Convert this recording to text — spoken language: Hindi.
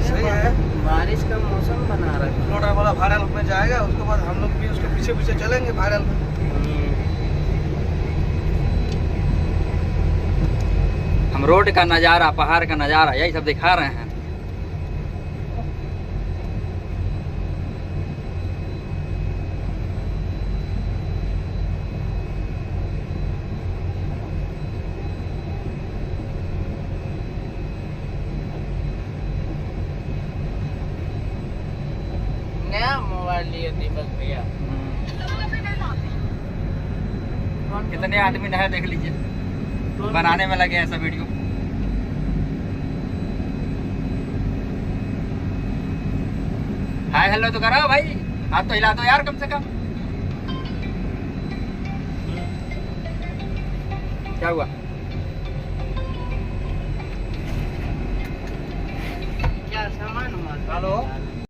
सही है। बारिश का मौसम बना रहा है। मोटर वाला वायरल में जाएगा, उसके बाद हम लोग भी उसके पीछे पीछे चलेंगे वायरल में। हम रोड का नज़ारा, पहाड़ का नज़ारा यही सब दिखा रहे हैं। नया मोबाइल लिए दीपक भैया। कितने आदमी नया देख लीजिए, बनाने में लगे ऐसा वीडियो। हाय हेलो तो करो भाई, हाथ तो हिला दो यार कम से कम। क्या हुआ? क्या सामान हुआ? हेलो।